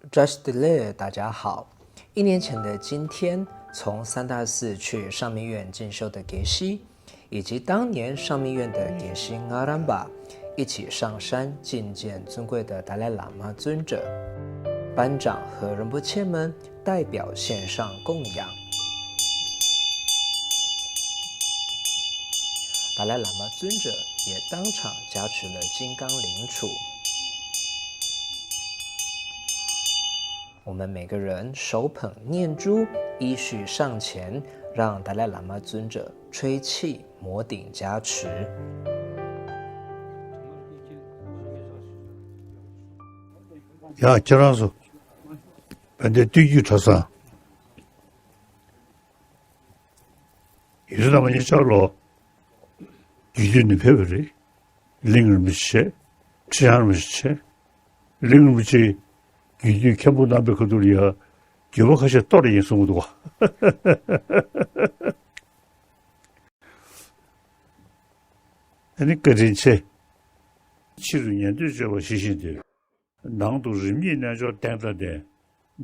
Just Delay， 大家好。1年前的今天，从三大寺去上密院进修的杰西，以及当年上密院的杰西阿兰巴，一起上山觐见尊贵的达赖喇嘛尊者。班长和仁波切们代表献上供养。达赖喇嘛尊者也当场加持了金刚铃杵。我们每个人手捧念珠，依序上前，让达赖喇嘛尊者吹气摩顶加持。야, 저랑서 근데 뒤기 쳐서 이러다 보니 저로 뒤지는 배우리 링을 미치 치안을 미치 링을 미치 뒤지 켜보다 앞에 그들이야 교복하셔 떨어진 성우도 아니 그렇지 70년대 저거 시신들 낭도 리미나 저 땡다데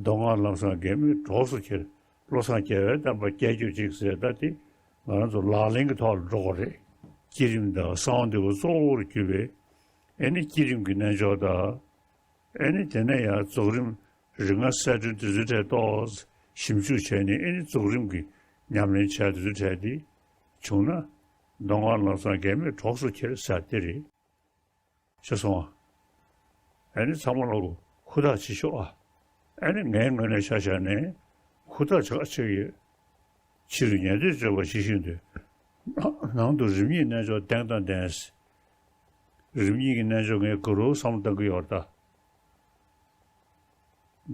동아 람사 게임 조수케 로사케 담바 개주직스다디 말아서 라링 더 로레 기름다 사운드고 소리 기베 애니 기름 그냥 저다 애니 되네야 조림 르가 사주 드르데 도스 심주체니 애니 조림 그 냠네 차드 차디 존나 동아 람사 게임 조수케 사들이 죄송합니다. 애니 사모라고 후다 지쇼아 애니 내년에 샤샤네 후다 저기 치르냐데 저거 시신데 나도 즈미 내저 땡땡댄스 즈미기 내저게 그로 삼다고 요다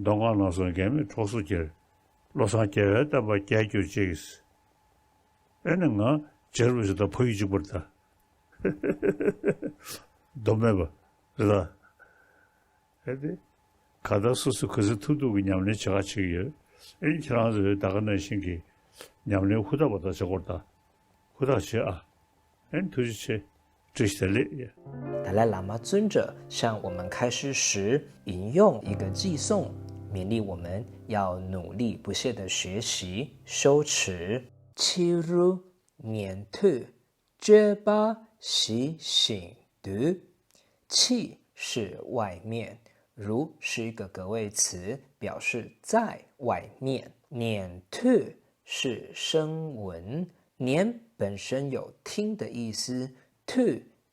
동안나서 게임 초수절 로사케다 바 개교지스 애는가 제르스도 보이지 버다 도매바 그다 근데 가다스스 그저 투도 그냥네 제가 지요. 이처럼서 다가는 신기 냠네 후다보다 저거다. 후다시아. 도대체这些嘞。达赖喇嘛尊者向我们开示时，引用一个偈颂，勉励我们要努力不懈地学习修持。七如念吐，觉巴习醒读。气是外面。如是一个格位词，表示在外面。念吐是声闻，念本身有听的意思，吐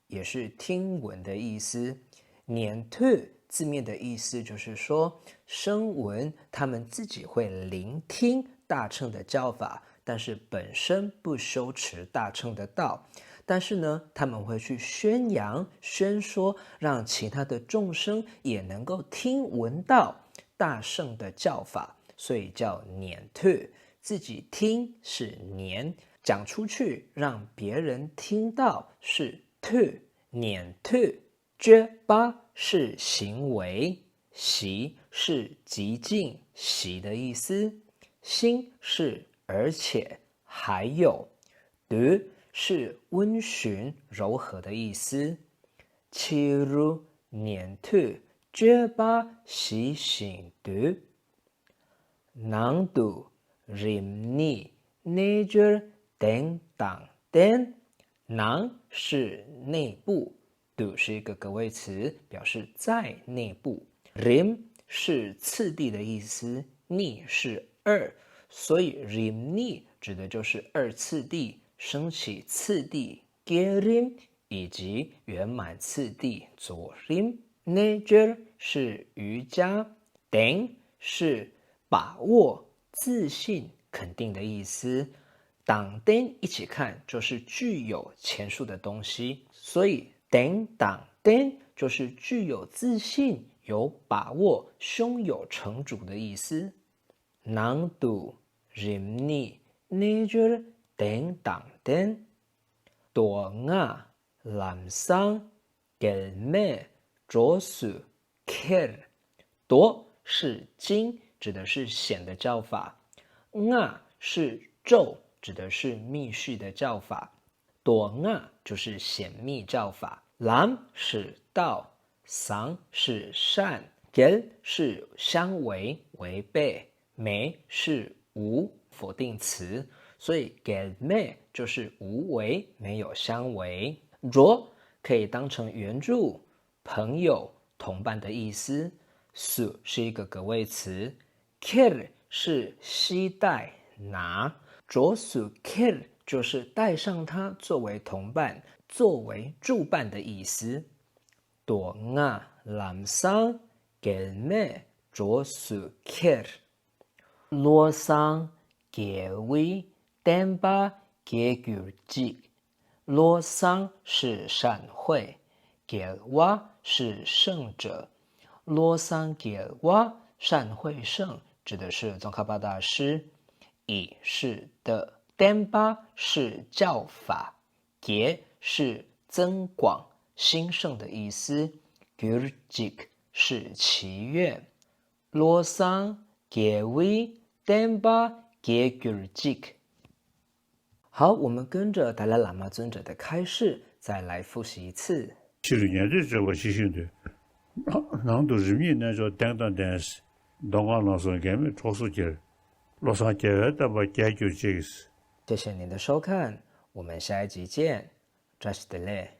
也是听闻的意思。念吐字面的意思就是说，声闻他们自己会聆听大乘的教法，但是本身不修持大乘的道。但是呢，他们会去宣扬、宣说，让其他的众生也能够听闻到大圣的教法，所以叫念吐。自己听是念，讲出去让别人听到是吐。念吐，觉巴是行为，习是极尽习的意思，心是而且还有，读是温驯柔和的意思。七如念吐，觉巴习醒读。囊度 rimni nature 等当等。囊是内部，度是一个格位词，表示在内部。rim 是次第的意思，ni 是二，所以 rimni 指的就是二次第。升起次第 gerim 以及圆满次第左 rim。 nature 是瑜伽，等是把握、自信、肯定的意思。当等一起看就是具有前述的东西，所以等当等就是具有自信、有把握、胸有成竹的意思。囊度 rimni nature等当等。多nga lam sang gelme josu ker。 多是经，指的是显的教法。nga是咒，指的是密续的教法。多nga就是显密教法。lam 是道，sang 是善， 겔是相违违背，没是无否定词，所以 겔메就是无为没有相违。로可以当成援助、朋友、同伴的意思。수是一个格谓词。kel是携带拿。着수 kel就是带上它作为同伴、作为助伴的意思。또 nga 람상 겔메着수 kel。로상 계위 댐바 계규직。罗桑是善会，给哇是圣者。罗桑给哇善会圣指的是宗喀巴大师。以是的，丹巴是教法，给是增广兴盛的意思。gyurjik 是祈愿。罗桑给威丹巴给 gyurjik。好，我们跟着达赖喇嘛尊者的开示，再来复习一次。70年这我习性的，能都人民那说当当但是，当我老说给me着数节，老上节的把解决这个事。谢谢您的收看，我们下一集见。扎西德勒。